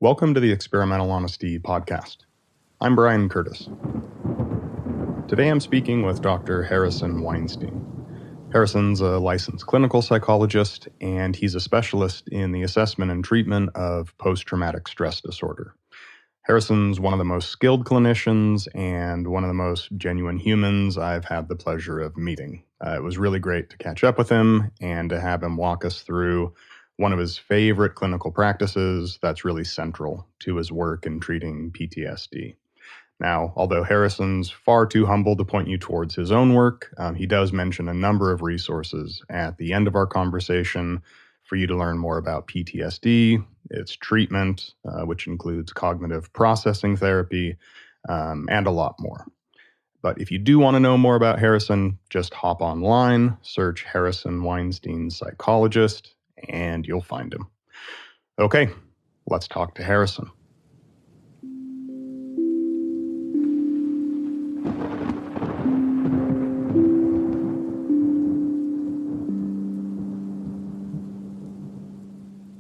Welcome to the Experimental Honesty podcast. I'm Brian Curtis. Today I'm speaking with Dr. Harrison Weinstein. Harrison's a licensed clinical psychologist, and he's a specialist in the assessment and treatment of post-traumatic stress disorder. Harrison's one of the most skilled clinicians and one of the most genuine humans I've had the pleasure of meeting. It was really great to catch up with him and to have him walk us through one of his favorite clinical practices that's really central to his work in treating PTSD. Now, although Harrison's far too humble to point you towards his own work, he does mention a number of resources at the end of our conversation for you to learn more about PTSD, its treatment, which includes cognitive processing therapy, and a lot more. But if you do want to know more about Harrison, just hop online, search Harrison Weinstein Psychologist, and you'll find him. Okay, let's talk to Harrison.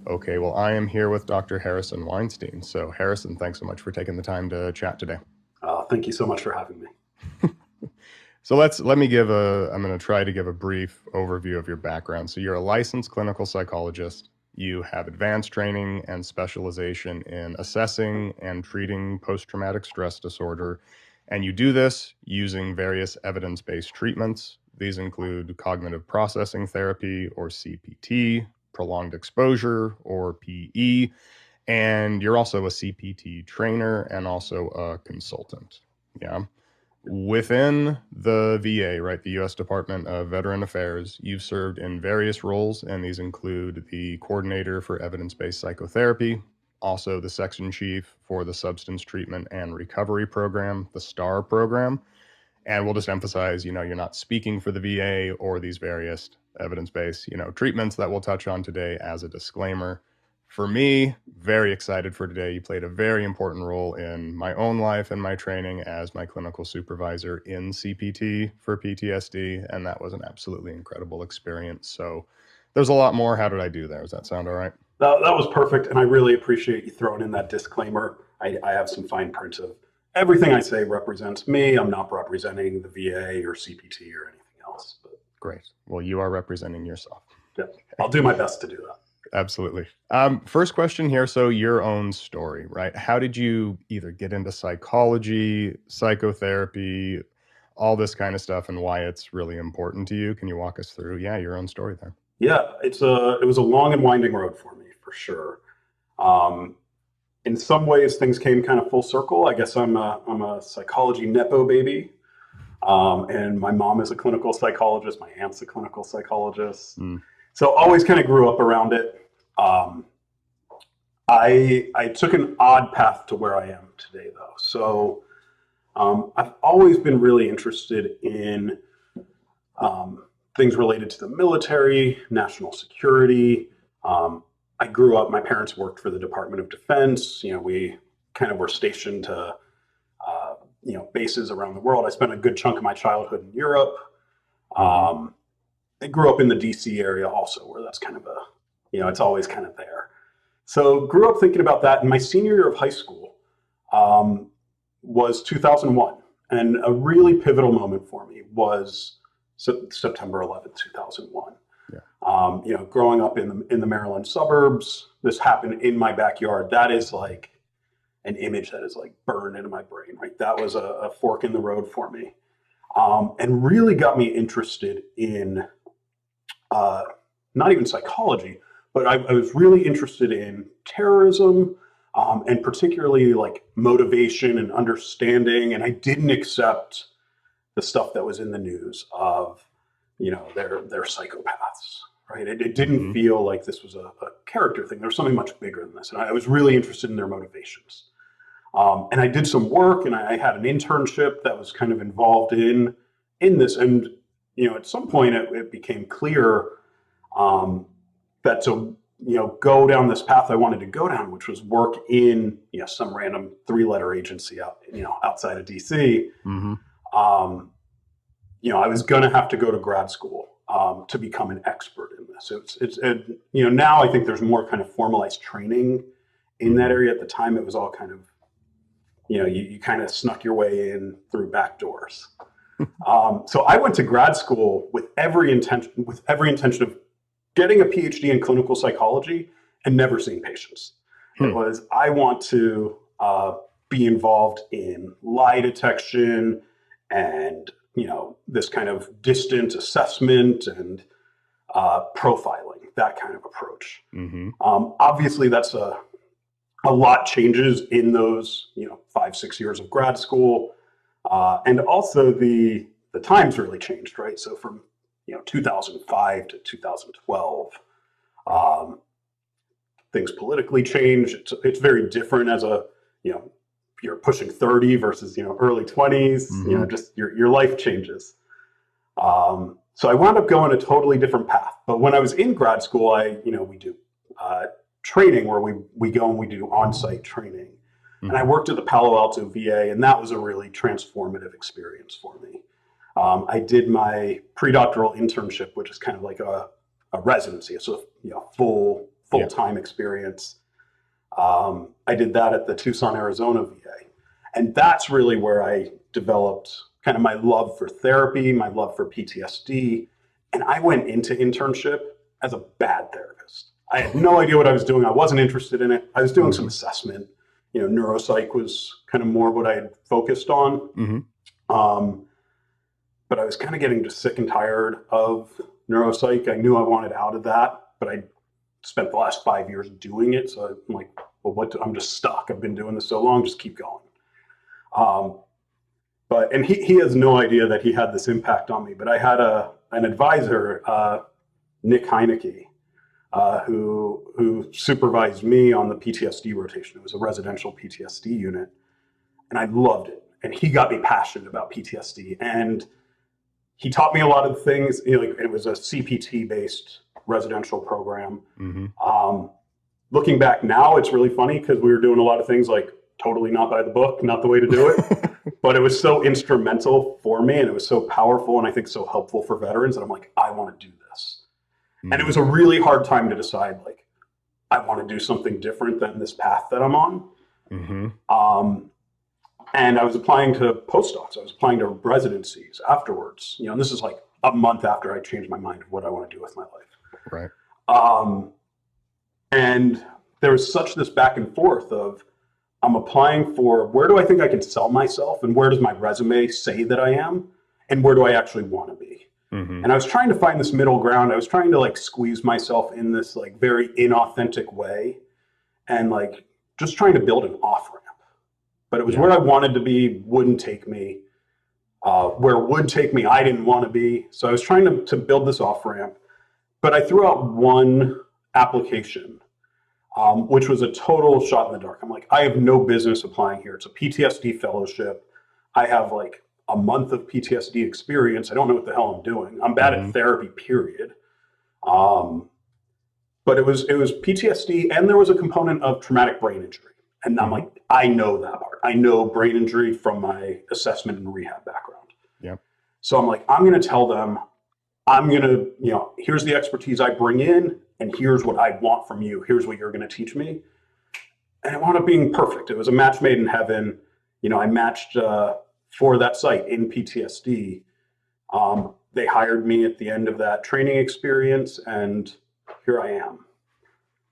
Okay, well, I am here with Dr. Harrison Weinstein. So, Harrison, thanks so much for taking the time to chat today. Thank you so much for having me. So I'm going to try to give a brief overview of your background. So you're a licensed clinical psychologist. You have advanced training and specialization in assessing and treating post-traumatic stress disorder. And you do this using various evidence-based treatments. These include cognitive processing therapy, or CPT, prolonged exposure, or PE, and you're also a CPT trainer and also a consultant. Yeah. Within the VA, right, the U.S. Department of Veteran Affairs, you've served in various roles, and these include the coordinator for evidence-based psychotherapy, also the section chief for the Substance Treatment and Recovery Program, the STAR program. And we'll just emphasize, you're not speaking for the VA or these various evidence-based, treatments that we'll touch on today as a disclaimer. For me, very excited for today. You played a very important role in my own life and my training as my clinical supervisor in CPT for PTSD, and that was an absolutely incredible experience. So there's a lot more. How did I do there? Does that sound all right? That was perfect, and I really appreciate you throwing in that disclaimer. I have some fine print of everything I say represents me. I'm not representing the VA or CPT or anything else. But great. Well, you are representing yourself. Yeah, I'll do my best to do that. Absolutely. First question here. So your own story, right? How did you either get into psychology, psychotherapy, all this kind of stuff, and why it's really important to you? Can you walk us through, your own story there? Yeah, it was a long and winding road for me, for sure. In some ways, things came kind of full circle. I guess I'm a psychology nepo baby. And my mom is a clinical psychologist. My aunt's a clinical psychologist. So always kind of grew up around it. I took an odd path to where I am today, though. So I've always been really interested in things related to the military, national security. I grew up, my parents worked for the Department of Defense. We kind of were stationed to bases around the world. I spent a good chunk of my childhood in Europe. I grew up in the DC area also, where that's kind of it's always kind of there. So grew up thinking about that. And my senior year of high school was 2001. And a really pivotal moment for me was September 11th, 2001. Yeah. Growing up in the Maryland suburbs, this happened in my backyard. That is like an image that is like burned into my brain, right? That was a fork in the road for me. And really got me interested in not even psychology, but I was really interested in terrorism, and particularly like motivation and understanding. And I didn't accept the stuff that was in the news of, they're psychopaths, right? It didn't feel like this was a character thing. There was something much bigger than this. And I was really interested in their motivations. And I did some work, and I had an internship that was kind of involved in this. And, at some point it became clear that to, go down this path I wanted to go down, which was work in, some random 3-letter agency out, outside of DC. I was going to have to go to grad school to become an expert in this. It's now I think there's more kind of formalized training in that area. At the time, it was all kind of, you kind of snuck your way in through back doors. So I went to grad school with every intention of getting a PhD in clinical psychology and never seeing patients. It was, I want to be involved in lie detection and, this kind of distant assessment and profiling, that kind of approach. Obviously, that's a lot changes in those, 5-6 years of grad school. And also the times really changed, right? So from, 2005 to 2012, things politically changed. It's very different as you're pushing 30 versus, early 20s, just your life changes. So I wound up going a totally different path. But when I was in grad school, we do training where we go and we do on-site training. And I worked at the Palo Alto VA, and that was a really transformative experience for me. I did my pre-doctoral internship, which is kind of like a residency, so full-time experience. I did that at the Tucson, Arizona VA. And that's really where I developed kind of my love for therapy, my love for PTSD. And I went into internship as a bad therapist. I had no idea what I was doing. I wasn't interested in it. I was doing some assessment. Neuropsych was kind of more what I had focused on. But I was kind of getting just sick and tired of neuropsych. I knew I wanted out of that, but I spent the last 5 years doing it. So I'm like, well, I'm just stuck. I've been doing this so long, just keep going. And he has no idea that he had this impact on me, but I had an advisor, Nick Heineke, who supervised me on the PTSD rotation. It was a residential PTSD unit, and I loved it. And he got me passionate about PTSD, and he taught me a lot of things. It was a CPT based residential program. Looking back now, it's really funny because we were doing a lot of things like totally not by the book, not the way to do it. But it was so instrumental for me, and it was so powerful, and I think so helpful for veterans that I'm like, I want to do this. And it was a really hard time to decide, like, I want to do something different than this path that I'm on. And I was applying to postdocs. I was applying to residencies afterwards. And this is like a month after I changed my mind of what I want to do with my life. Right. And there was such this back and forth of, I'm applying for, where do I think I can sell myself, and where does my resume say that I am, and where do I actually want to be? And I was trying to find this middle ground. I was trying to like squeeze myself in this like very inauthentic way, and like just trying to build an off ramp. But it was where I wanted to be, wouldn't take me. Where it would take me, I didn't want to be. So I was trying to build this off ramp. But I threw out one application, which was a total shot in the dark. I'm like, I have no business applying here. It's a PTSD fellowship. I have like a month of PTSD experience. I don't know what the hell I'm doing. I'm bad at therapy, period. But it was PTSD, and there was a component of traumatic brain injury. And I'm like, I know that part. I know brain injury from my assessment and rehab background. Yep. So I'm like, I'm going to tell them, I'm going to, here's the expertise I bring in, and here's what I want from you. Here's what you're going to teach me. And it wound up being perfect. It was a match made in heaven. I matched for that site in PTSD. They hired me at the end of that training experience, and here I am.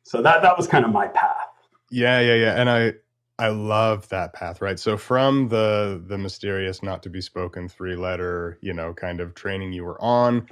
So that was kind of my path. Yeah. And I love that path, right? So from the mysterious, not to be spoken 3-letter, kind of training you were on,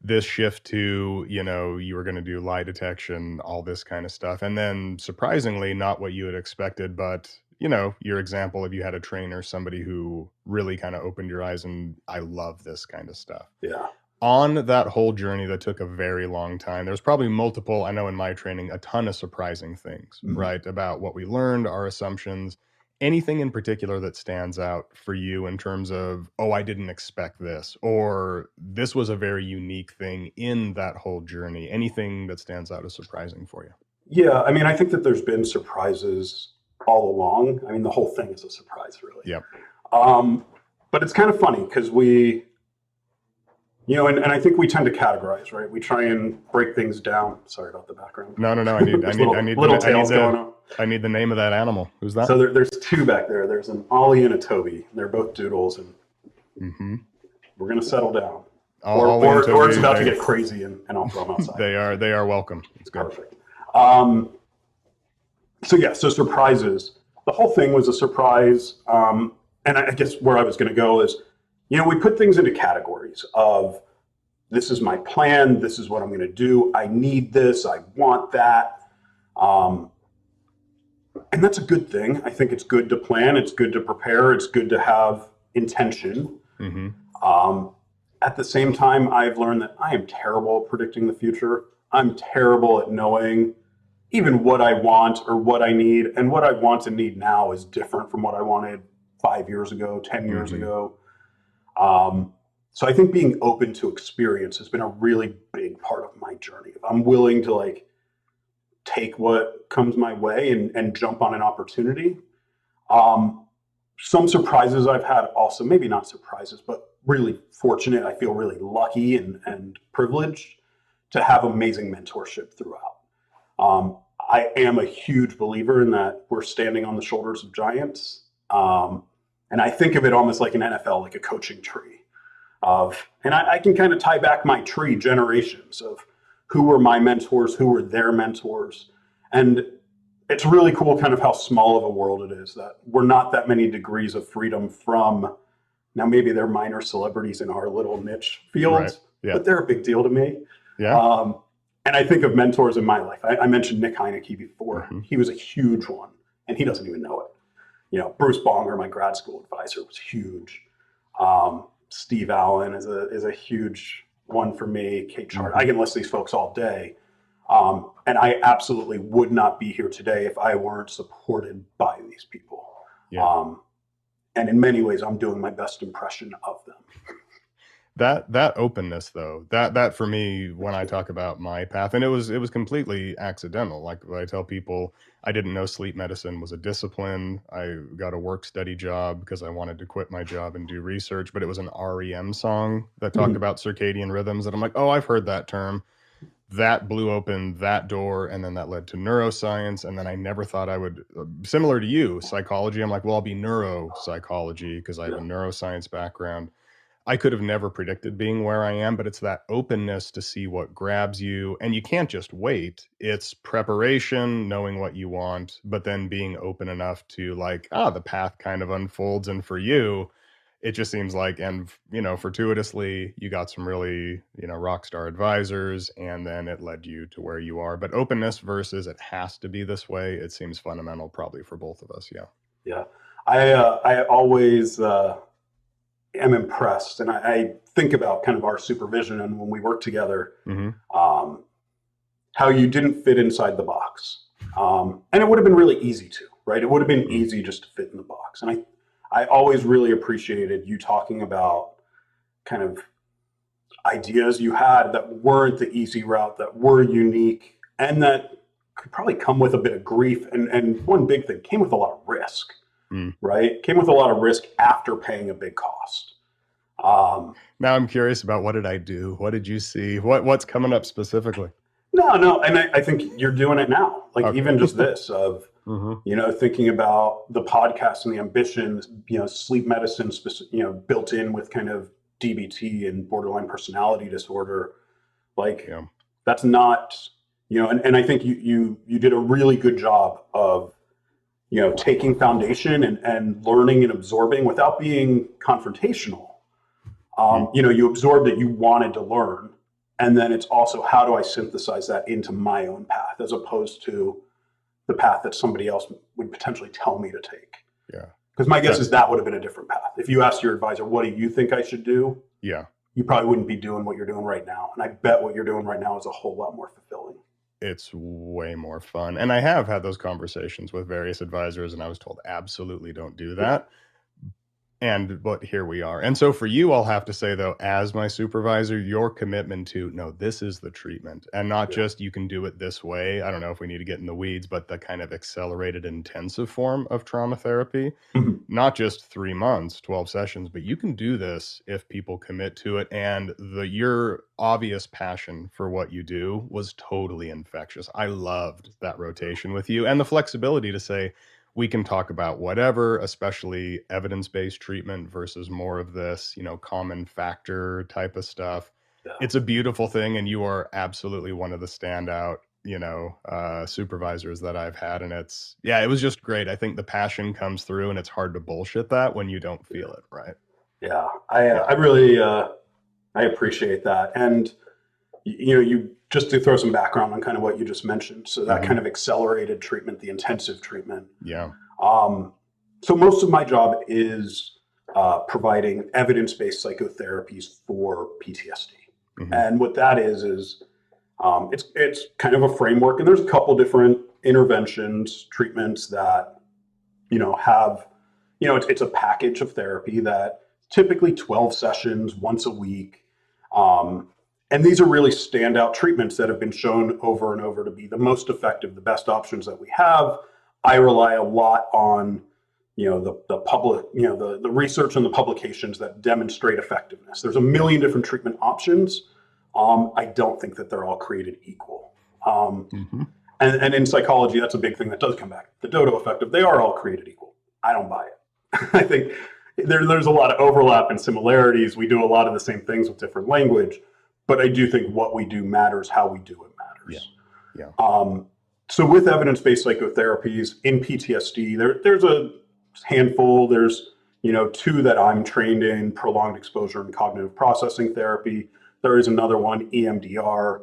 this shift to, you were going to do lie detection, all this kind of stuff. And then surprisingly, not what you had expected, but, your example of you had a trainer, somebody who really kind of opened your eyes, and I love this kind of stuff. Yeah. On that whole journey that took a very long time, there's probably multiple, I know in my training, a ton of surprising things, right? About what we learned, our assumptions. Anything in particular that stands out for you in terms of, oh, I didn't expect this, or this was a very unique thing in that whole journey? Anything that stands out as surprising for you? Yeah, I think that there's been surprises all along. The whole thing is a surprise, really. Yep. But it's kind of funny because we, and I think we tend to categorize, right? We try and break things down. Sorry about the background. No. I need little tails going on. I need the name of that animal. Who's that? So there's two back there. There's an Ollie and a Toby. They're both doodles, and we're gonna settle down. Ollie and Or it's Toby, about to get crazy, and I'll throw them outside. they are welcome. It's good. Perfect. So surprises. The whole thing was a surprise. And I guess where I was going to go is, we put things into categories of, this is my plan, this is what I'm going to do, I need this, I want that. And that's a good thing. I think it's good to plan, it's good to prepare, it's good to have intention. At the same time, I've learned that I am terrible at predicting the future. I'm terrible at knowing even what I want or what I need. And what I want and need now is different from what I wanted 5 years ago, 10 years ago. So I think being open to experience has been a really big part of my journey. If I'm willing to take what comes my way and jump on an opportunity. Some surprises I've had also, maybe not surprises, but really fortunate. I feel really lucky and privileged to have amazing mentorship throughout. I am a huge believer in that we're standing on the shoulders of giants. And I think of it almost like an NFL, like a coaching tree and I can kind of tie back my tree generations of who were my mentors, who were their mentors. And it's really cool kind of how small of a world it is, that we're not that many degrees of freedom from, now maybe they're minor celebrities in our little niche field, Right. Yeah. but they're a big deal to me. Yeah. And I think of mentors in my life. I mentioned Nick Heineke before. He was a huge one, and he doesn't even know it. Bruce Bonger, my grad school advisor, was huge. Steve Allen is a huge one for me. Kate Chart. I can list these folks all day. And I absolutely would not be here today if I weren't supported by these people. Yeah. And in many ways, I'm doing my best impression of them. That openness, though, that for me, when I talk about my path, and it was completely accidental. Like I tell people, I didn't know sleep medicine was a discipline. I got a work study job because I wanted to quit my job and do research, but it was an REM song that talked about circadian rhythms, and I'm like, oh, I've heard that term. That blew open that door, and then that led to neuroscience, and then I never thought I would, similar to you, psychology. I'm like, well, I'll be neuropsychology because I have a neuroscience background. I could have never predicted being where I am, but it's that openness to see what grabs you. And you can't just wait. It's preparation, knowing what you want, but then being open enough to the path kind of unfolds. And for you, it just seems like, and fortuitously, you got some really, rock star advisors, and then it led you to where you are. But openness versus it has to be this way, it seems fundamental probably for both of us. Yeah. Yeah. I always, am impressed, and I think about kind of our supervision and when we work together, how you didn't fit inside the box, and it would have been really easy to, right? It would have been easy just to fit in the box, and I always really appreciated you talking about kind of ideas you had that weren't the easy route, that were unique, and that could probably come with a bit of grief, and one big thing, came with a lot of risk. Right? Came with a lot of risk after paying a big cost. Now I'm curious about, what did I do? What did you see? What's coming up specifically? No. And I think you're doing it now. Even just this of, thinking about the podcast and the ambitions, sleep medicine, built in with kind of DBT and borderline personality disorder. That's not, and I think you did a really good job of, taking foundation and learning and absorbing without being confrontational. You absorbed it, you wanted to learn. And then it's also, how do I synthesize that into my own path, as opposed to the path that somebody else would potentially tell me to take. Yeah. Because my guess is that would have been a different path. If you asked your advisor, what do you think I should do? Yeah. You probably wouldn't be doing what you're doing right now. And I bet what you're doing right now is a whole lot more fulfilling. It's way more fun. And I have had those conversations with various advisors, and I was told, absolutely don't do that. But here we are. And so for you, I'll have to say, though, as my supervisor, your commitment to, no, this is the treatment, and not Yeah. just you can do it this way. I don't know if we need to get in the weeds, but the kind of accelerated intensive form of trauma therapy, Mhm. not just 3 months, 12 sessions, but you can do this if people commit to it. And your obvious passion for what you do was totally infectious. I loved that rotation with you and the flexibility to say, we can talk about whatever, especially evidence-based treatment versus more of this, common factor type of stuff. Yeah. It's a beautiful thing, and you are absolutely one of the standout, supervisors that I've had. And it was just great. I think the passion comes through, and it's hard to bullshit that when you don't feel it, right? Yeah. Yeah. I really, I appreciate that. And, you just to throw some background on kind of what you just mentioned. So that kind of accelerated treatment, the intensive treatment. Yeah. So most of my job is providing evidence-based psychotherapies for PTSD. And what that is it's kind of a framework, and there's a couple different interventions, treatments that have it's a package of therapy that typically 12 sessions once a week. And these are really standout treatments that have been shown over and over to be the most effective, the best options that we have. I rely a lot on the public, the research and the publications that demonstrate effectiveness. There's a million different treatment options. I don't think that they're all created equal. And in psychology, that's a big thing that does come back. The dodo effect, if they are all created equal, I don't buy it. I think there's a lot of overlap and similarities. We do a lot of the same things with different language, but I do think what we do matters, how we do it matters. Yeah. So with evidence-based psychotherapies in PTSD, there's a handful. There's 2 that I'm trained in: prolonged exposure and cognitive processing therapy. There is another one, EMDR.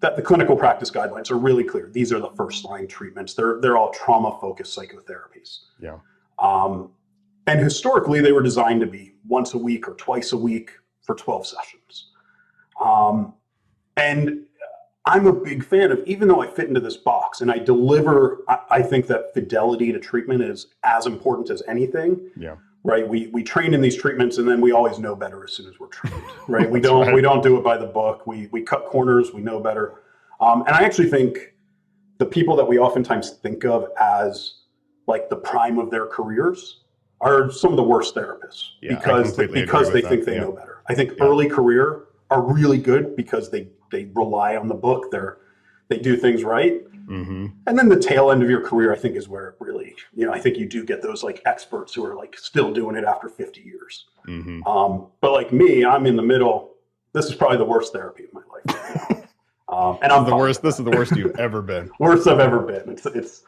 That the clinical practice guidelines are really clear. These are the first-line treatments. They're all trauma-focused psychotherapies. Yeah. And historically, they were designed to be once a week or twice a week for 12 sessions. And I'm a big fan of, even though I fit into this box and I deliver, I think that fidelity to treatment is as important as anything. Yeah. Right. We train in these treatments, and then we always know better as soon as we're trained. Right. We don't do it by the book. We cut corners. We know better. And I actually think the people that we oftentimes think of as like the prime of their careers are some of the worst therapists because they think they know better. I think early career are really good because they rely on the book. They do things right. And then the tail end of your career, I think, is where it really, I think you do get those like experts who are like still doing it after 50 years. But like me, I'm in the middle. This is probably the worst therapy of my life. And I'm the worst. This is the worst you've ever been. Worst I've ever been. It's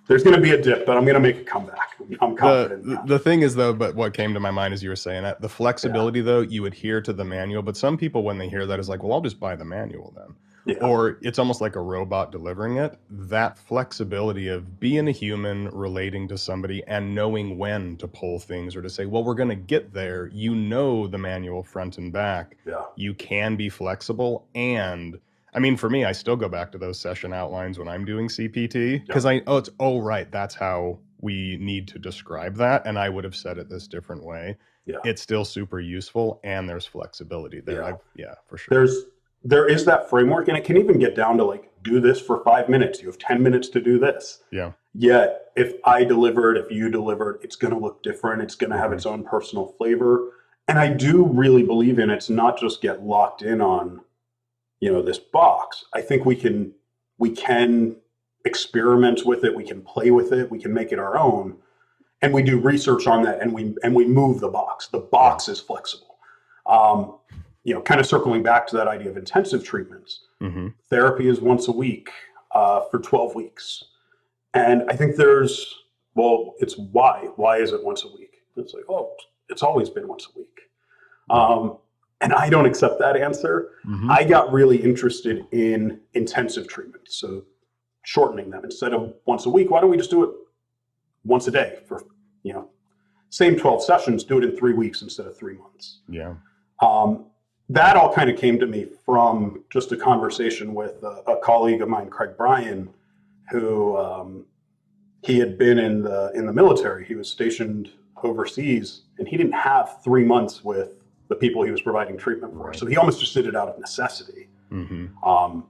there's going to be a dip, but I'm going to make a comeback. I'm confident. The thing is, though, but what came to my mind as you were saying that, the flexibility, though, you adhere to the manual. But some people, when they hear that, is like, well, I'll just buy the manual then. Or it's almost like a robot delivering it. That flexibility of being a human, relating to somebody, and knowing when to pull things or to say, well, we're going to get there. The manual front and back. You can be flexible. And I mean, for me, I still go back to those session outlines when I'm doing CPT because right, that's how we need to describe that. And I would have said it this different way. It's still super useful, and there's flexibility there. For sure. There is that framework, and it can even get down to like, do this for 5 minutes. You have 10 minutes to do this. Yet, if I delivered, if you delivered, it's going to look different. It's going to have its own personal flavor. And I do really believe in it's not just get locked in on, this box. I think we can experiment with it. We can play with it. We can make it our own. And we do research on that, and we move the box. The box is flexible. Kind of circling back to that idea of intensive treatments, therapy is once a week for 12 weeks. And I think it's why. Why is it once a week? It's like, it's always been once a week. And I don't accept that answer. I got really interested in intensive treatments. So shortening them instead of once a week, why don't we just do it once a day for, same 12 sessions, do it in 3 weeks instead of 3 months. That all kind of came to me from just a conversation with a colleague of mine, Craig Bryan, who he had been in the military. He was stationed overseas, and he didn't have 3 months with the people he was providing treatment for. Right. So he almost just did it out of necessity. Mm-hmm.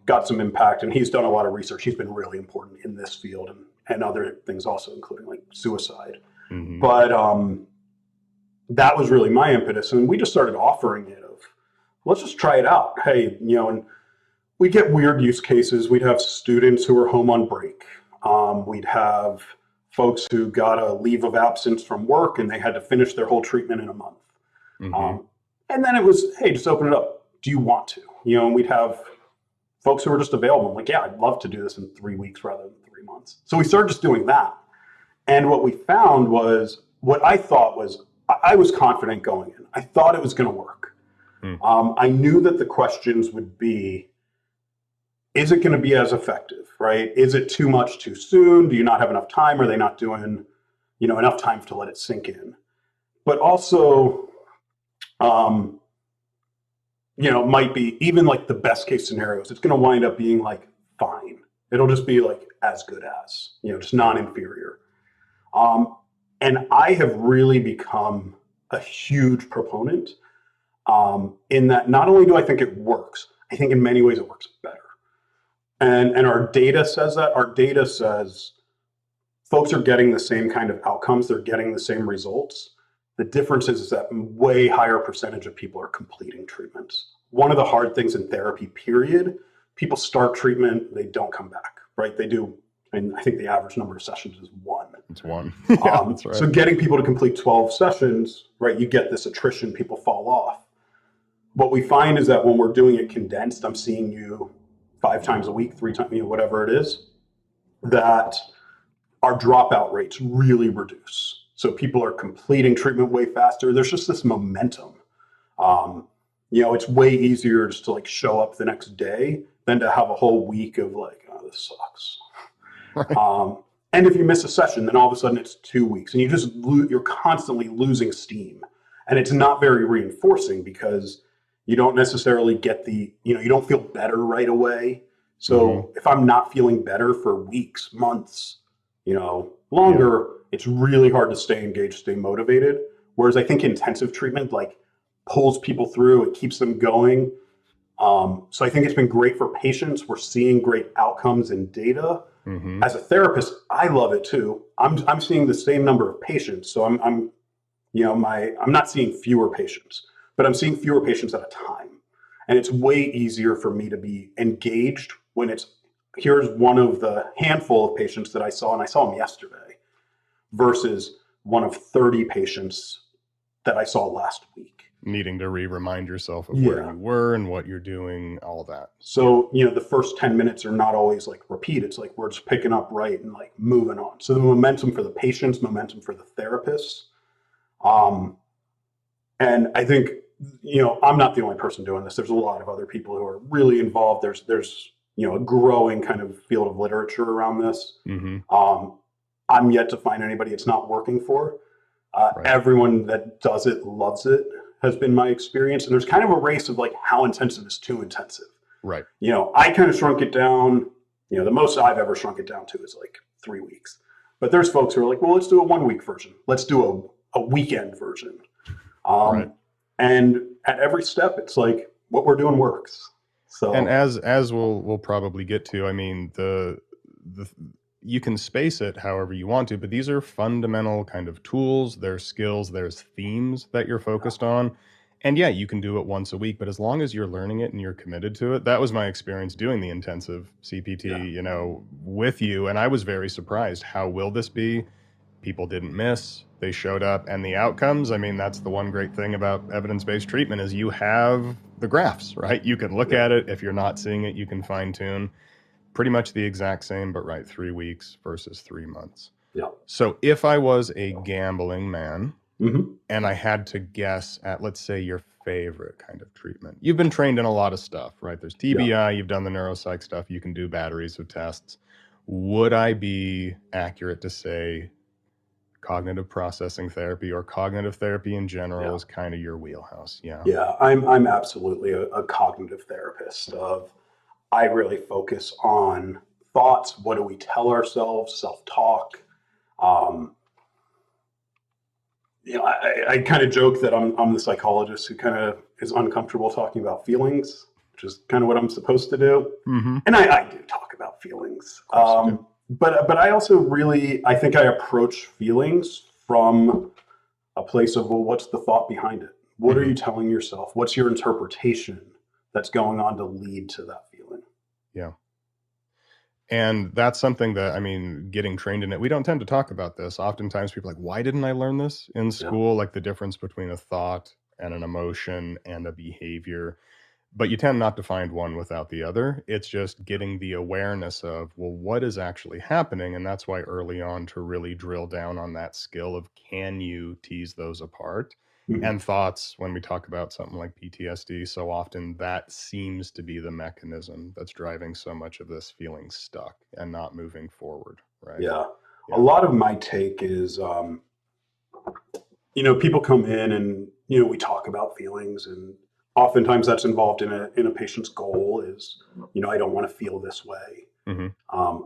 Got some impact, and he's done a lot of research. He's been really important in this field and other things also, including like suicide. Mm-hmm. But that was really my impetus, and we just started offering it of, let's just try it out. Hey, and we'd get weird use cases. We'd have students who were home on break. We'd have folks who got a leave of absence from work and they had to finish their whole treatment in a month. Mm-hmm. And then it was, hey, just open it up. Do you want to? And we'd have folks who were just available. I'm like, yeah, I'd love to do this in 3 weeks rather than 3 months. So we started just doing that. And what we found was, what I thought was, I was confident going in. I thought it was going to work. I knew that the questions would be, is it going to be as effective, right? Is it too much too soon? Do you not have enough time? Are they not doing, enough time to let it sink in? But also, might be even like the best case scenarios. It's going to wind up being like fine. It'll just be like as good as, just non-inferior. And I have really become a huge proponent in that not only do I think it works, I think in many ways it works better. And our data says that. Our data says folks are getting the same kind of outcomes. They're getting the same results. The difference is that way higher percentage of people are completing treatments. One of the hard things in therapy, period, people start treatment, they don't come back, right? They do, and I think the average number of sessions is 1. It's 1. Yeah, that's right. So getting people to complete 12 sessions, right, you get this attrition, people fall off. What we find is that when we're doing it condensed, I'm seeing you 5 times a week, 3 times, whatever it is, that our dropout rates really reduce. So people are completing treatment way faster. There's just this momentum. It's way easier just to like show up the next day than to have a whole week of like, oh, this sucks. Right. And if you miss a session, then all of a sudden it's 2 weeks, and you're constantly losing steam, and it's not very reinforcing because you don't necessarily get you don't feel better right away. So if I'm not feeling better for weeks, months, longer, it's really hard to stay engaged, stay motivated. Whereas I think intensive treatment like pulls people through, it keeps them going. So I think it's been great for patients. We're seeing great outcomes in data. Mm-hmm. As a therapist, I love it too. I'm seeing the same number of patients. So I'm not seeing fewer patients, but I'm seeing fewer patients at a time. And it's way easier for me to be engaged when here's one of the handful of patients that I saw, and I saw them yesterday, versus one of 30 patients that I saw last week. Needing to remind yourself of where you were and what you're doing, all that. So, the first 10 minutes are not always like repeat. It's like we're just picking up right and like moving on. So the momentum for the patients, momentum for the therapists. And I think, I'm not the only person doing this. There's a lot of other people who are really involved. There's a growing kind of field of literature around this. Mm-hmm. I'm yet to find anybody it's not working for. Right. Everyone that does it loves it, has been my experience. And there's kind of a race of like how intensive is too intensive. Right. I kind of shrunk it down. The most I've ever shrunk it down to is like 3 weeks. But there's folks who are like, well, let's do a 1 week version. Let's do a weekend version. Right. And at every step, it's like what we're doing works. So, and as we'll probably get to, I mean, you can space it however you want to, but these are fundamental kind of tools, there's skills, there's themes that you're focused on. And yeah, you can do it once a week, but as long as you're learning it and you're committed to it, that was my experience doing the intensive CPT, with you. And I was very surprised. How will this be? People didn't miss, they showed up, and the outcomes, I mean, that's the one great thing about evidence-based treatment is you have the graphs, right? You can look at it. If you're not seeing it, you can fine tune. Pretty much the exact same, but 3 weeks versus 3 months. Yeah. So if I was a gambling man and I had to guess at, let's say, your favorite kind of treatment, you've been trained in a lot of stuff, right? There's TBI, you've done the neuropsych stuff, you can do batteries of tests. Would I be accurate to say cognitive processing therapy or cognitive therapy in general is kind of your wheelhouse? Yeah, I'm absolutely a cognitive therapist. I really focus on thoughts? What do we tell ourselves? Self-talk. I kind of joke that I'm the psychologist who kind of is uncomfortable talking about feelings, which is kind of what I'm supposed to do. Mm-hmm. And I do talk about feelings. But I also I think I approach feelings from a place of, well, what's the thought behind it? What are you telling yourself? What's your interpretation that's going on to lead to that feeling? Yeah. And that's something that, getting trained in it, we don't tend to talk about this. Oftentimes people are like, why didn't I learn this in school? Like the difference between a thought and an emotion and a behavior. But you tend not to find one without the other. It's just getting the awareness of, well, what is actually happening? And that's why early on to really drill down on that skill of, can you tease those apart? And thoughts, when we talk about something like PTSD, so often that seems to be the mechanism that's driving so much of this feeling stuck and not moving forward, right? Yeah. A lot of my take is, people come in and, we talk about feelings, and oftentimes that's involved in a patient's goal is, I don't want to feel this way.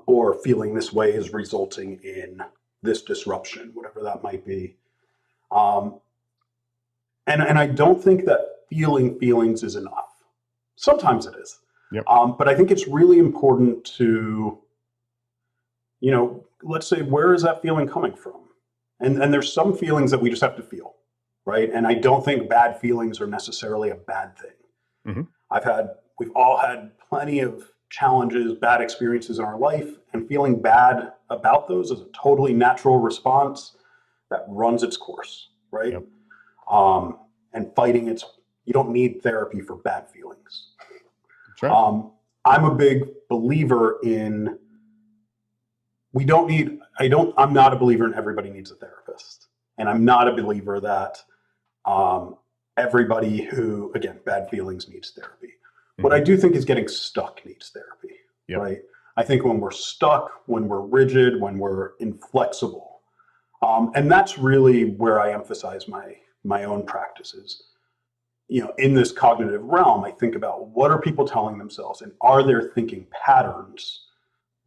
Or feeling this way is resulting in this disruption, whatever that might be. And I don't think that feeling feelings is enough. Sometimes it is. Yep. But I think it's really important to, let's say, where is that feeling coming from? And there's some feelings that we just have to feel, right? And I don't think bad feelings are necessarily a bad thing. We've all had plenty of challenges, bad experiences in our life, and feeling bad about those is a totally natural response that runs its course, right? Yep. And fighting you don't need therapy for bad feelings. That's right. I'm a big believer in, I'm not a believer in everybody needs a therapist. And I'm not a believer that everybody who, again, bad feelings needs therapy. What I do think is getting stuck needs therapy, right? I think when we're stuck, when we're rigid, when we're inflexible, and that's really where I emphasize my own practices. In this cognitive realm, I think about, what are people telling themselves, and are their thinking patterns?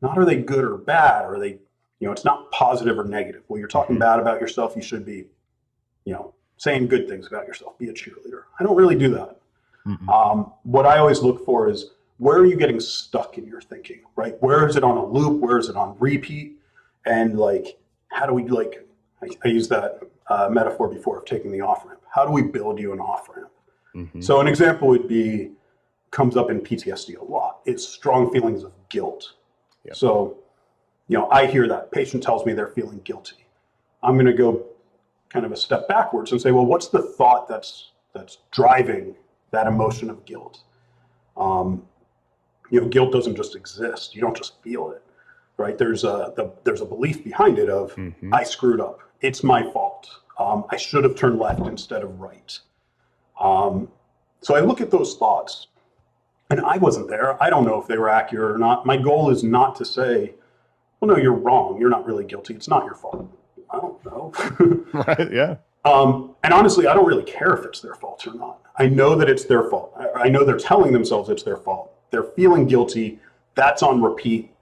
Not are they good or bad? Are they, it's not positive or negative. Well, you're talking bad about yourself, you should be, saying good things about yourself. Be a cheerleader. I don't really do that. What I always look for is, where are you getting stuck in your thinking, right? Where is it on a loop? Where is it on repeat? And how do we, I used that metaphor before of taking the off-ramp. How do we build you an off-ramp? So an example would be, comes up in PTSD a lot, is strong feelings of guilt. So, I hear that patient tells me they're feeling guilty. I'm going to go kind of a step backwards and say, well, what's the thought that's driving that emotion of guilt? Guilt doesn't just exist. You don't just feel it, right? There's a belief behind it of, I screwed up. It's my fault. I should have turned left instead of right. So I look at those thoughts, and I wasn't there. I don't know if they were accurate or not. My goal is not to say, well, no, you're wrong. You're not really guilty. It's not your fault. I don't know. Right, yeah. And honestly, I don't really care if it's their fault or not. I know that it's their fault. I know they're telling themselves it's their fault. They're feeling guilty. That's on repeat.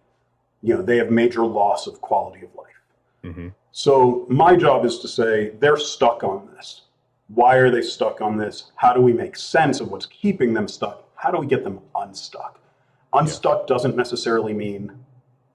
They have major loss of quality of life. So my job is to say, they're stuck on this. Why are they stuck on this? How do we make sense of what's keeping them stuck? How do we get them unstuck? Unstuck doesn't necessarily mean,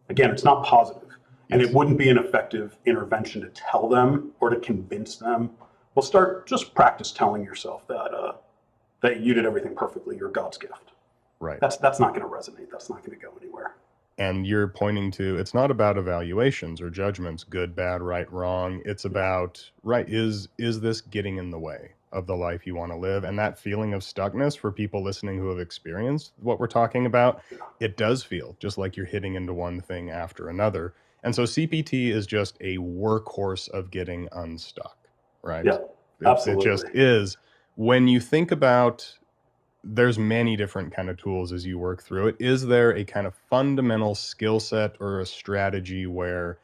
again, it's not positive. And it wouldn't be an effective intervention to tell them or to convince them. Well, just practice telling yourself that you did everything perfectly. You're God's gift. Right. That's not going to resonate. That's not going to go anywhere. And you're pointing to, it's not about evaluations or judgments, good, bad, right, wrong. It's about, is this getting in the way of the life you want to live? And that feeling of stuckness, for people listening who have experienced what we're talking about, it does feel just like you're hitting into one thing after another. And so CPT is just a workhorse of getting unstuck, right? Yeah, absolutely. It just is. When you think about, there's many different kind of tools as you work through it. Is there a kind of fundamental skill set or a strategy where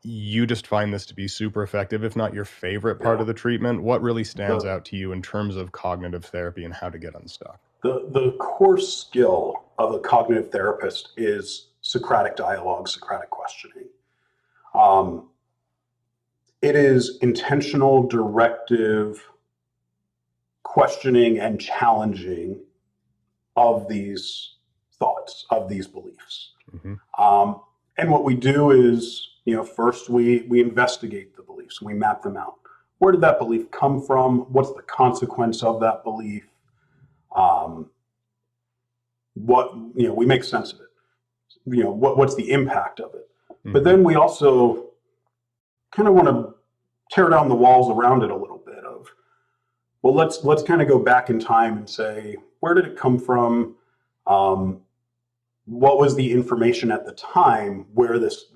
you just find this to be super effective, if not your favorite part of the treatment? What really stands out to you in terms of cognitive therapy and how to get unstuck? The core skill of a cognitive therapist is Socratic dialogue, Socratic questioning. It is intentional, directive questioning and challenging of these thoughts, of these beliefs. And what we do is, first we investigate the beliefs, we map them out. Where did that belief come from? What's the consequence of that belief? We make sense of it. What's the impact of it? But then we also kind of want to tear down the walls around it a little bit of, well, let's kind of go back in time and say, where did it come from? What was the information at the time where this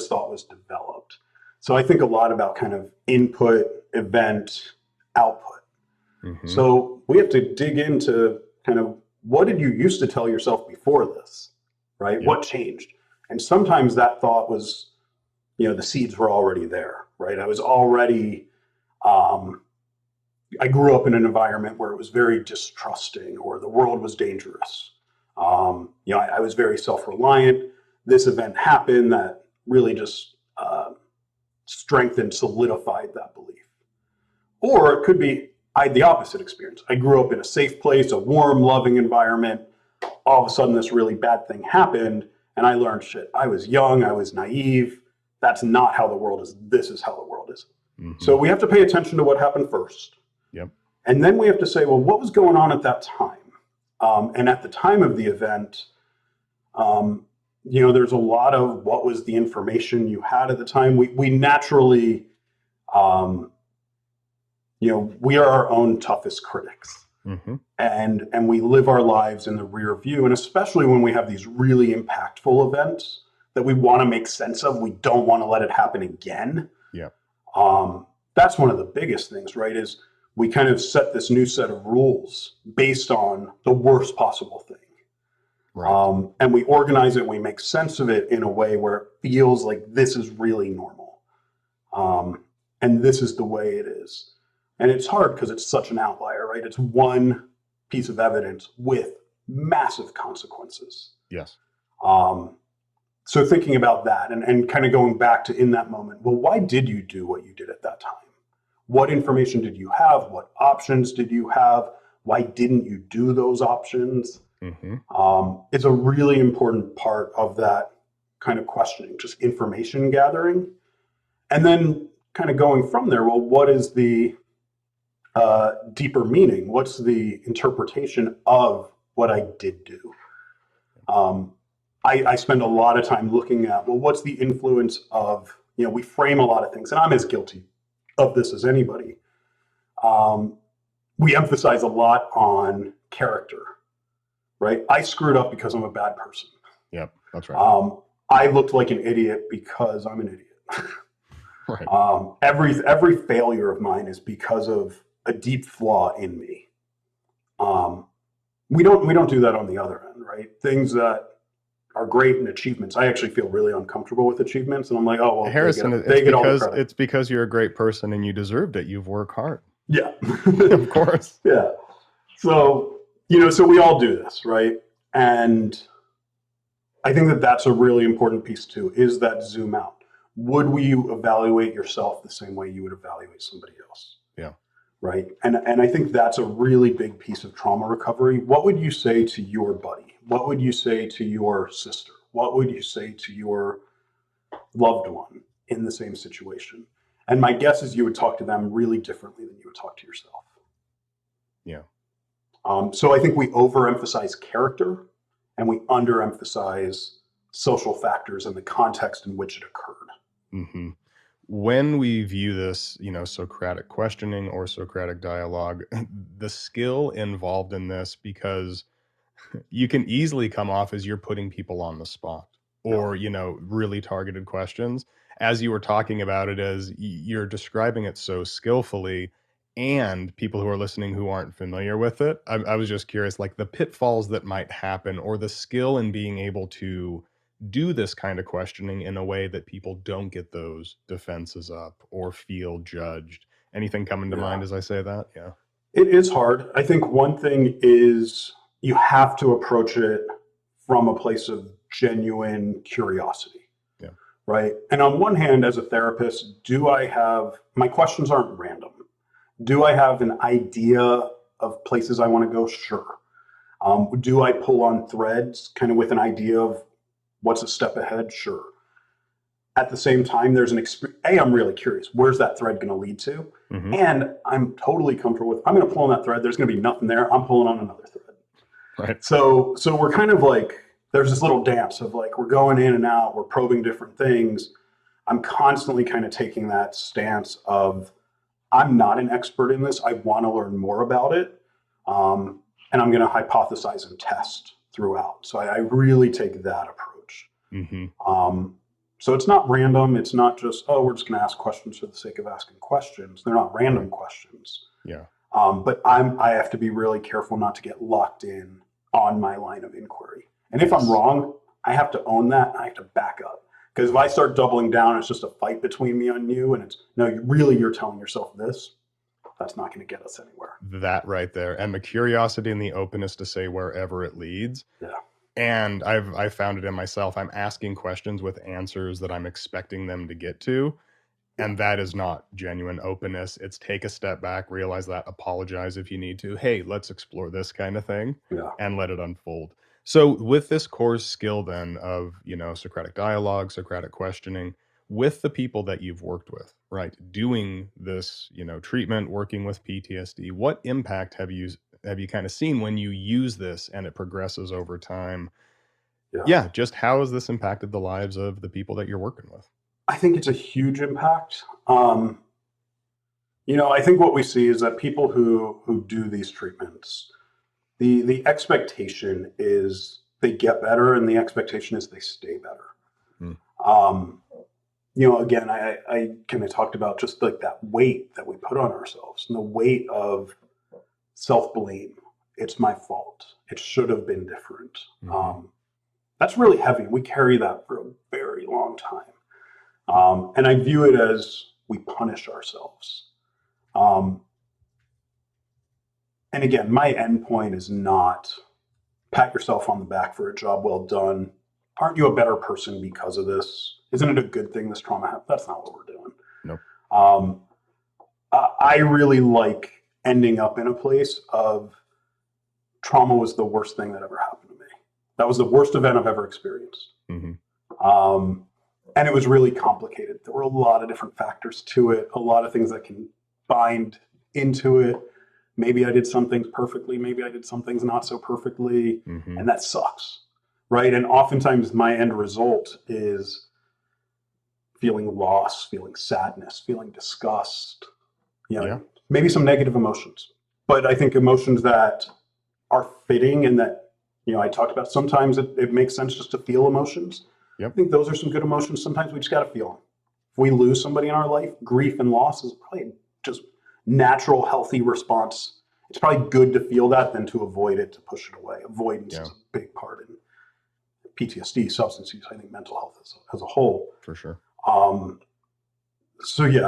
thought was developed? So I think a lot about kind of input, event, output. So we have to dig into kind of, what did you used to tell yourself before this, right? What changed? And sometimes that thought was, the seeds were already there, right? I was already, I grew up in an environment where it was very distrusting, or the world was dangerous. I was very self-reliant. This event happened that really just strengthened, solidified that belief. Or it could be, I had the opposite experience. I grew up in a safe place, a warm, loving environment. All of a sudden, this really bad thing happened, and I learned, shit, I was young, I was naive. That's not how the world is. This is how the world is. So we have to pay attention to what happened first. And then we have to say, well, what was going on at that time? And at the time of the event, there's a lot of what was the information you had at the time. We naturally, we are our own toughest critics. And we live our lives in the rear view. And especially when we have these really impactful events that we want to make sense of, we don't want to let it happen again. That's one of the biggest things, right? Is we kind of set this new set of rules based on the worst possible thing. And we organize it, we make sense of it in a way where it feels like this is really normal. And this is the way it is. And it's hard because it's such an outlier, right? It's one piece of evidence with massive consequences. So thinking about that and kind of going back to in that moment, well, why did you do what you did at that time? What information did you have? What options did you have? Why didn't you do those options? It's a really important part of that kind of questioning, just information gathering. And then kind of going from there, well, what is the deeper meaning? What's the interpretation of what I did do? I spend a lot of time looking at, well, what's the influence of, we frame a lot of things, and I'm as guilty of this as anybody. We emphasize a lot on character, right? I screwed up because I'm a bad person. That's right. I looked like an idiot because I'm an idiot. Every failure of mine is because of a deep flaw in me. We don't do that on the other end, right? Things that are great and achievements. I actually feel really uncomfortable with achievements, and I'm like, oh well, Harrison, it's because you're a great person and you deserved it. You've worked hard. Of course. So so we all do this, right? And I think that that's a really important piece too, is that zoom out. Would you evaluate yourself the same way you would evaluate somebody else? Right. And I think that's a really big piece of trauma recovery. What would you say to your buddy? What would you say to your sister? What would you say to your loved one in the same situation? And my guess is you would talk to them really differently than you would talk to yourself. So I think we overemphasize character and we underemphasize social factors and the context in which it occurred. When we view this, Socratic questioning or Socratic dialogue, the skill involved in this, because you can easily come off as you're putting people on the spot or, really targeted questions. As you were talking about it, as you're describing it so skillfully, and people who are listening who aren't familiar with it, I was just curious, like the pitfalls that might happen or the skill in being able to do this kind of questioning in a way that people don't get those defenses up or feel judged. Anything coming to mind as I say that? It is hard. I think one thing is you have to approach it from a place of genuine curiosity. Yeah. Right. And on one hand, as a therapist, my questions aren't random. Do I have an idea of places I want to go? Sure. Do I pull on threads kind of with an idea of what's a step ahead? Sure. At the same time, there's I'm really curious. Where's that thread going to lead to? Mm-hmm. And I'm totally comfortable with, I'm going to pull on that thread. There's going to be nothing there. I'm pulling on another thread. Right. So we're kind of like, there's this little dance of like, we're going in and out, we're probing different things. I'm constantly kind of taking that stance of, I'm not an expert in this. I want to learn more about it. And I'm going to hypothesize and test throughout. So I really take that approach. Mm-hmm. So it's not random. It's not just, oh, we're just going to ask questions for the sake of asking questions. They're not random questions. Yeah. But I have to be really careful not to get locked in on my line of inquiry. And if I'm wrong, I have to own that. I have to back up. Because if I start doubling down, it's just a fight between me and you. And it's, no, you're telling yourself this. That's not going to get us anywhere. That right there. And the curiosity and the openness to say wherever it leads. Yeah. And I've found it in myself. I'm asking questions with answers that I'm expecting them to get to. And that is not genuine openness. It's take a step back, realize that, apologize if you need to. Hey, let's explore this kind of thing and let it unfold. So with this core skill then of, Socratic dialogue, Socratic questioning, with the people that you've worked with, right, doing this, treatment, working with PTSD, what impact have you kind of seen when you use this and it progresses over time? Yeah, just how has this impacted the lives of the people that you're working with? I think it's a huge impact. I think what we see is that people who do these treatments, the expectation is they get better, and the expectation is they stay better. Again, I kind of talked about just like that weight that we put on ourselves, and the weight of self-blame. It's my fault. It should have been different. That's really heavy. We carry that for a very long time. And I view it as we punish ourselves. And again, my end point is not pat yourself on the back for a job well done. Aren't you a better person because of this? Isn't it a good thing this trauma happened? That's not what we're doing. Nope. I really like ending up in a place of trauma was the worst thing that ever happened to me. That was the worst event I've ever experienced. And it was really complicated. There were a lot of different factors to it, a lot of things that can bind into it. Maybe I did some things perfectly, maybe I did some things not so perfectly, and that sucks, right? And oftentimes my end result is feeling loss, feeling sadness, feeling disgust, maybe some negative emotions. But I think emotions that are fitting and that, I talked about, sometimes it makes sense just to feel emotions. I think those are some good emotions. Sometimes we just got to feel them. If we lose somebody in our life, grief and loss is probably just natural, healthy response. It's probably good to feel that than to avoid it, to push it away. Avoidance is a big part in PTSD, substance use, I think mental health as a whole. For sure. I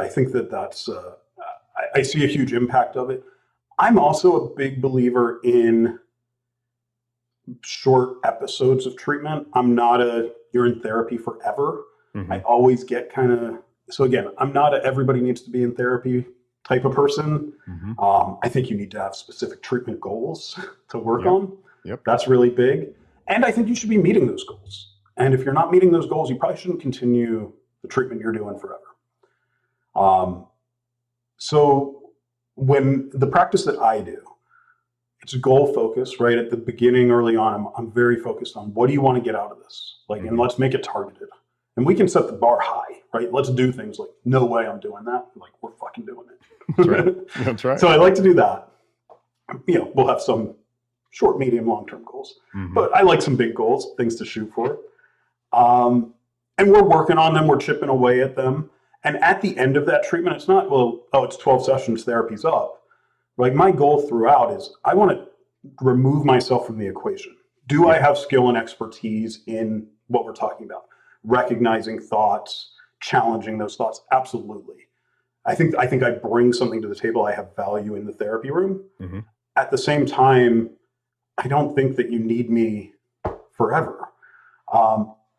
think that's, I see a huge impact of it. I'm also a big believer in short episodes of treatment. I'm not you're in therapy forever. I always get so again, I'm not everybody needs to be in therapy type of person. I think you need to have specific treatment goals to work on. That's really big. And I think you should be meeting those goals. And if you're not meeting those goals, you probably shouldn't continue the treatment you're doing forever. So when the practice that I do, it's goal focused, right? At the beginning, early on, I'm very focused on what do you want to get out of this? And let's make it targeted. And we can set the bar high, right? Let's do things like, no way I'm doing that. Like, we're fucking doing it. That's right. That's right. So I like to do that. We'll have some short, medium, long-term goals. But I like some big goals, things to shoot for. And we're working on them. We're chipping away at them. And at the end of that treatment, it's not, it's 12 sessions, therapy's up. Like, my goal throughout is I want to remove myself from the equation. Do I have skill and expertise in what we're talking about? Recognizing thoughts, challenging those thoughts? Absolutely. I think I bring something to the table. I have value in the therapy room. At the same time, I don't think that you need me forever.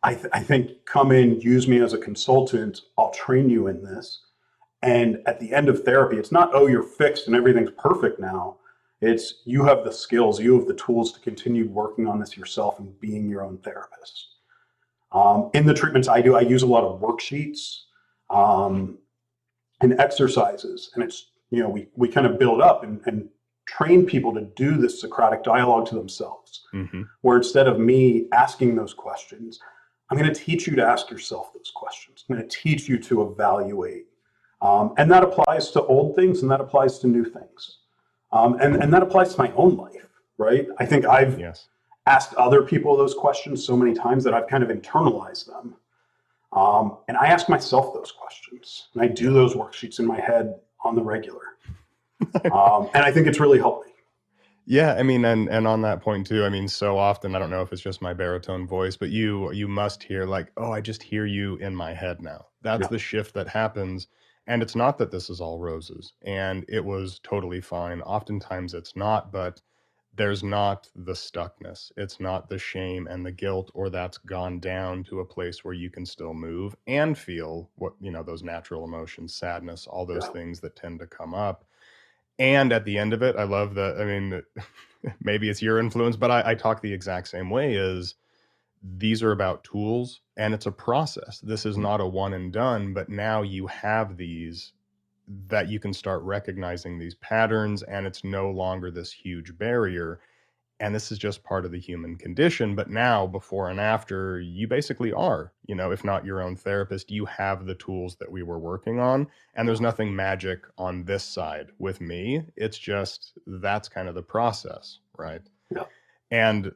I think come in, use me as a consultant. I'll train you in this. And at the end of therapy, it's not, oh, you're fixed and everything's perfect now. It's you have the skills, you have the tools to continue working on this yourself and being your own therapist. In the treatments I do, I use a lot of worksheets and exercises. And it's, we kind of build up and train people to do this Socratic dialogue to themselves, where instead of me asking those questions, I'm going to teach you to ask yourself those questions. I'm going to teach you to evaluate. And that applies to old things and that applies to new things. And that applies to my own life, right? I think I've asked other people those questions so many times that I've kind of internalized them. And I ask myself those questions and I do those worksheets in my head on the regular. And I think it's really helped me. Yeah, I mean, and on that point too, I mean, so often, I don't know if it's just my baritone voice, but you must hear like, oh, I just hear you in my head now. That's the shift that happens. And it's not that this is all roses and it was totally fine. Oftentimes it's not, but there's not the stuckness. It's not the shame and the guilt, or that's gone down to a place where you can still move and feel what, those natural emotions, sadness, all those things that tend to come up. And at the end of it, I love that. I mean, maybe it's your influence, but I talk the exact same way is these are about tools and it's a process. This is not a one and done, but now you have these that you can start recognizing these patterns and it's no longer this huge barrier. And this is just part of the human condition. But now, before and after, you basically are, if not your own therapist, you have the tools that we were working on. And there's nothing magic on this side with me. It's just that's kind of the process, right? Yeah. And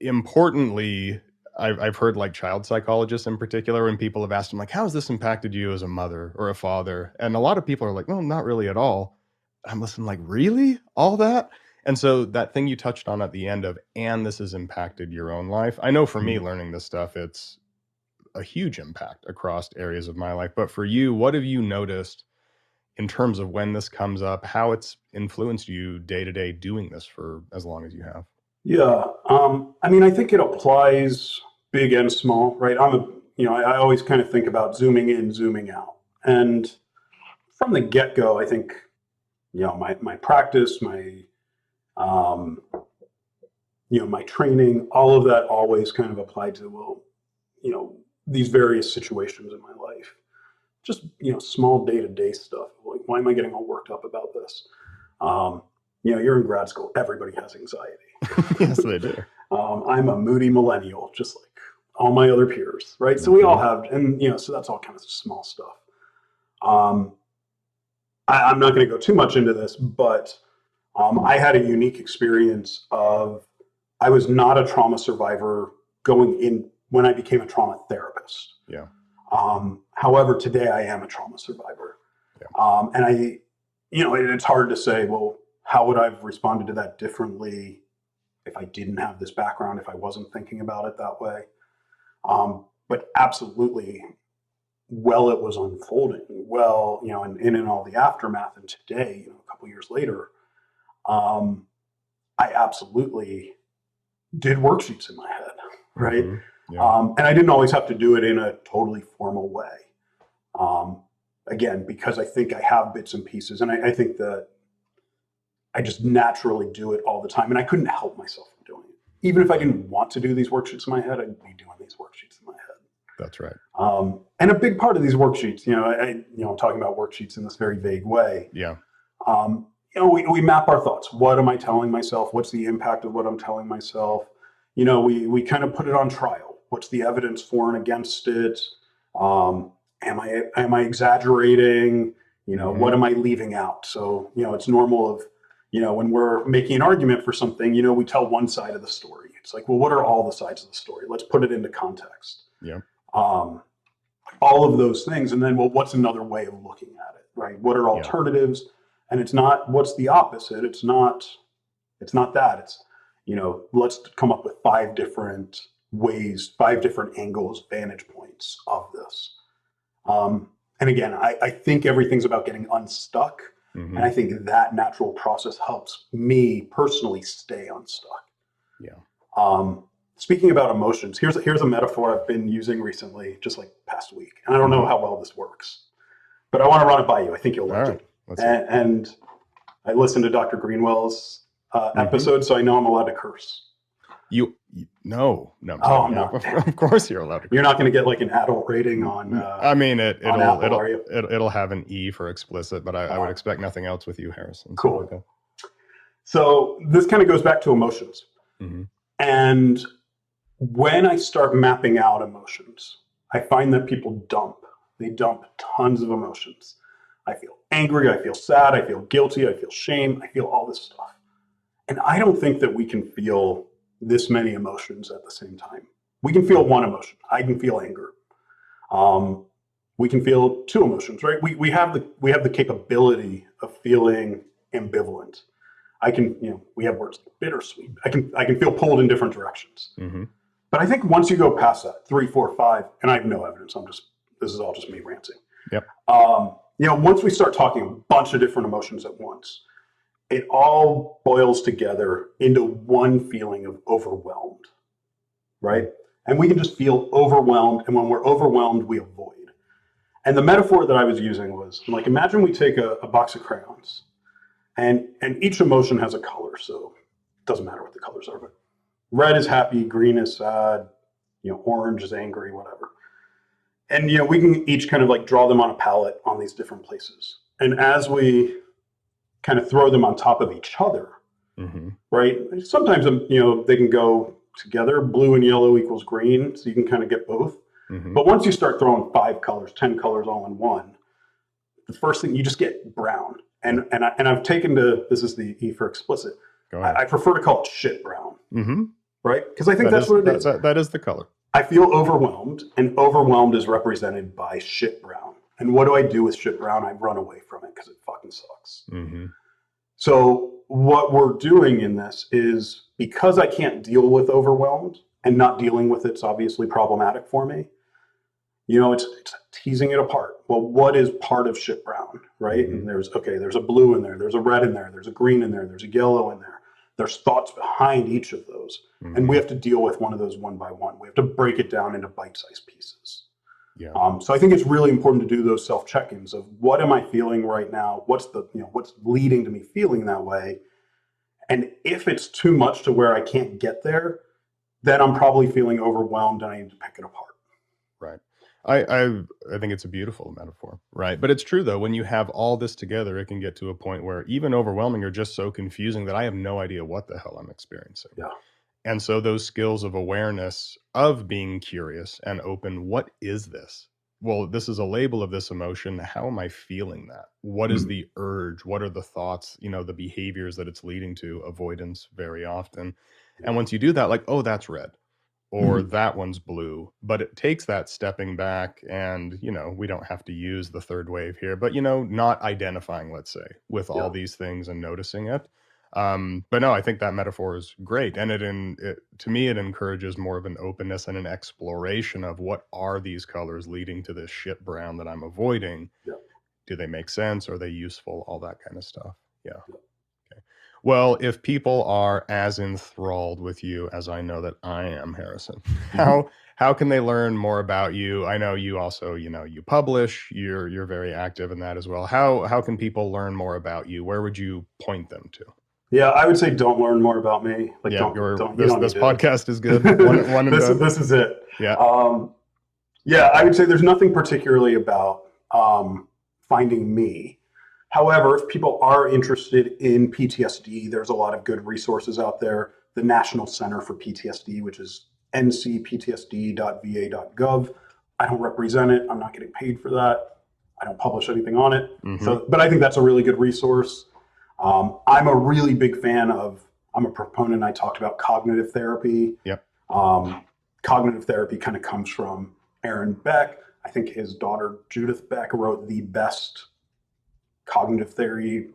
importantly, I've heard like child psychologists in particular, when people have asked them, like, how has this impacted you as a mother or a father? And a lot of people are like, well, not really at all. I'm listening like, really? All that? And so that thing you touched on at the end of, and this has impacted your own life. I know for me, learning this stuff, it's a huge impact across areas of my life. But for you, what have you noticed in terms of when this comes up, how it's influenced you day to day doing this for as long as you have? Yeah. I mean, I think it applies big and small, right? I always kind of think about zooming in, zooming out. And from the get-go, I think, my practice, my training, all of that always kind of applied to, these various situations in my life. Just, small day-to-day stuff. Like, why am I getting all worked up about this? You're in grad school. Everybody has anxiety. Yes, they do. I'm a moody millennial, just like all my other peers, right? So we all have, and, so that's all kind of small stuff. I'm not going to go too much into this, but I had a unique experience of, I was not a trauma survivor going in when I became a trauma therapist. Yeah. However, today I am a trauma survivor. Yeah. And it's hard to say, well, how would I have responded to that differently if I didn't have this background, if I wasn't thinking about it that way? But absolutely, while it was unfolding, and in all the aftermath, and today, a couple years later, I absolutely did worksheets in my head, right? And I didn't always have to do it in a totally formal way. Again, because I think I have bits and pieces, and I think that I just naturally do it all the time, and I couldn't help myself from doing it. Even if I didn't want to do these worksheets in my head, I'd be doing these worksheets in my head. That's right. And a big part of these worksheets, I'm talking about worksheets in this very vague way. Yeah. We map our thoughts. What am I telling myself? What's the impact of what I'm telling myself? We kind of put it on trial. What's the evidence for and against it? Am I exaggerating? What am I leaving out? So, it's normal of, when we're making an argument for something, we tell one side of the story. It's like, well, what are all the sides of the story? Let's put it into context. Yeah. All of those things. And then, well, what's another way of looking at it, right? What are alternatives? Yeah. And it's not, what's the opposite? It's not that. It's, let's come up with 5 different ways, 5 different angles, vantage points of this. And again, I think everything's about getting unstuck. And I think that natural process helps me personally stay unstuck. Yeah. speaking about emotions, here's a metaphor I've been using recently, just like past week. And I don't know how well this works, but I want to run it by you. I think you'll like it. And I listened to Dr. Greenwell's episode, so I know I'm allowed to curse. No. Oh, no. Of course you're allowed to curse. You're not going to get like an adult rating on. I mean, Apple, it'll have an E for explicit, but I would expect nothing else with you, Harrison. Cool. So this kind of goes back to emotions. And when I start mapping out emotions, I find that people they dump tons of emotions. I feel angry, I feel sad, I feel guilty, I feel shame, I feel all this stuff. And I don't think that we can feel this many emotions at the same time. We can feel one emotion. I can feel anger. We can feel two emotions, right? We have the capability of feeling ambivalent. We have words like bittersweet. I can feel pulled in different directions. But I think once you go past that, 3, 4, 5, and I have no evidence. This is all just me ranting. Yep. Once we start talking a bunch of different emotions at once, it all boils together into one feeling of overwhelmed, right? And we can just feel overwhelmed. And when we're overwhelmed, we avoid. And the metaphor that I was using was like, imagine we take a box of crayons, and each emotion has a color. So it doesn't matter what the colors are, but red is happy, green is sad, orange is angry, whatever. And, we can each kind of like draw them on a palette on these different places. And as we kind of throw them on top of each other, right? Sometimes, they can go together. Blue and yellow equals green. So you can kind of get both. But once you start throwing 5 colors, 10 colors all in one, the first thing you just get brown. And I've taken this is the E for explicit. I prefer to call it shit brown, right? Because I think that's what it is. That is the color. I feel overwhelmed, and overwhelmed is represented by shit brown. And what do I do with shit brown? I run away from it because it fucking sucks. So what we're doing in this is, because I can't deal with overwhelmed, and not dealing with it's obviously problematic for me, it's teasing it apart. Well, what is part of shit brown, right? And there's a blue in there, there's a red in there, there's a green in there, there's a yellow in there. There's thoughts behind each of those. And we have to deal with one of those one by one. We have to break it down into bite-sized pieces. So I think it's really important to do those self-check-ins of what am I feeling right now? What's leading to me feeling that way? And if it's too much to where I can't get there, then I'm probably feeling overwhelmed and I need to pick it apart. Right. I think it's a beautiful metaphor, right? But it's true though, when you have all this together, it can get to a point where even overwhelming or just so confusing that I have no idea what the hell I'm experiencing. And so those skills of awareness, of being curious and open, what is this? Well, this is a label of this emotion. How am I feeling that? What is the urge? What are the thoughts, the behaviors that it's leading to? Avoidance very often. And once you do that, like, oh, that's red. Or that one's blue, but it takes that stepping back and, we don't have to use the third wave here, but, not identifying, let's say, with all these things and noticing it. But no, I think that metaphor is great. And to me, it encourages more of an openness and an exploration of what are these colors leading to this shit brown that I'm avoiding? Do they make sense? Are they useful? All that kind of stuff. Well, if people are as enthralled with you as I know that I am, Harrison, how can they learn more about you? I know you also, you publish, you're very active in that as well. How can people learn more about you? Where would you point them to? Yeah, I would say don't learn more about me. Like, this podcast podcast is good. One this is it. Yeah. I would say there's nothing particularly about finding me. However, if people are interested in PTSD, there's a lot of good resources out there. The National Center for PTSD, which is ncptsd.va.gov. I don't represent it. I'm not getting paid for that. I don't publish anything on it. But I think that's a really good resource. I'm a really big fan I'm a proponent. I talked about cognitive therapy. Cognitive therapy kind of comes from Aaron Beck. I think his daughter, Judith Beck, wrote the best cognitive therapy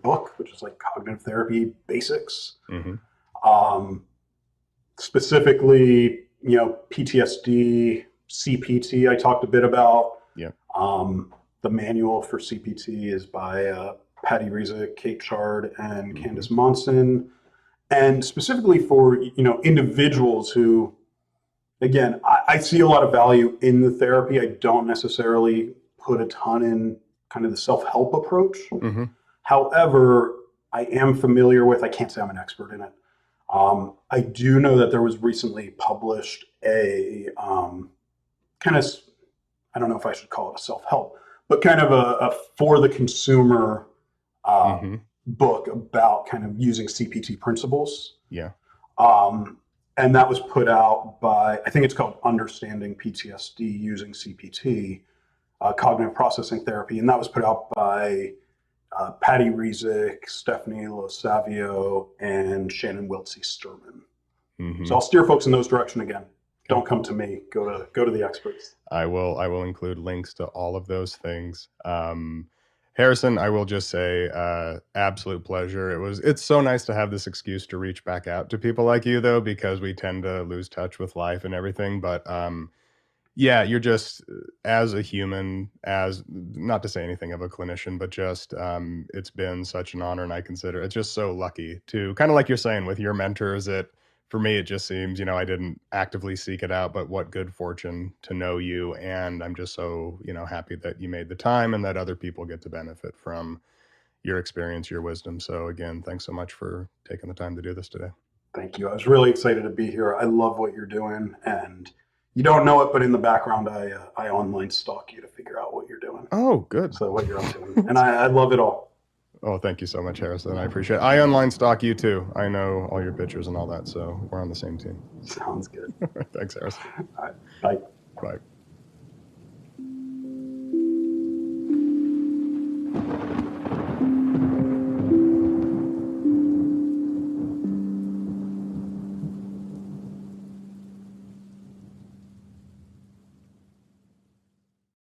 book, which is like Cognitive Therapy Basics. Specifically, PTSD, CPT, I talked a bit about. The manual for CPT is by Patty Riza, Kate Chard, and Candace Monson. And specifically for, individuals who, again, I see a lot of value in the therapy. I don't necessarily put a ton in kind of the self-help approach. Mm-hmm. However, I am familiar with, I can't say I'm an expert in it. I do know that there was recently published a kind of, I don't know if I should call it a self-help, but kind of a for the consumer Mm-hmm. book about kind of using CPT principles. Yeah. And that was put out by, I think it's called Understanding PTSD Using CPT, Cognitive Processing Therapy. And that was put out by Patty Rezick, Stephanie Lo-Savio, and Shannon Wiltsey Sturman. Mm-hmm. So I'll steer folks in those direction again. Don't come to me. Go to the experts. I will include links to all of those things. Harrison, I will just say, absolute pleasure. It's so nice to have this excuse to reach back out to people like you, though, because we tend to lose touch with life and everything. But yeah, you're just, as a human, as not to say anything of a clinician, but just it's been such an honor, and I consider it's just so lucky to kind of like you're saying with your mentors. For me, it just seems, I didn't actively seek it out, but what good fortune to know you. And I'm just so, happy that you made the time and that other people get to benefit from your experience, your wisdom. So again, thanks so much for taking the time to do this today. Thank you. I was really excited to be here. I love what you're doing. And you don't know it, but in the background, I online stalk you to figure out what you're doing. Oh, good. So what you're up to. And I love it all. Oh, thank you so much, Harrison. I appreciate it. I online stalk you too. I know all your pictures and all that, so we're on the same team. Sounds good. Thanks, Harrison. All right. Bye. Bye.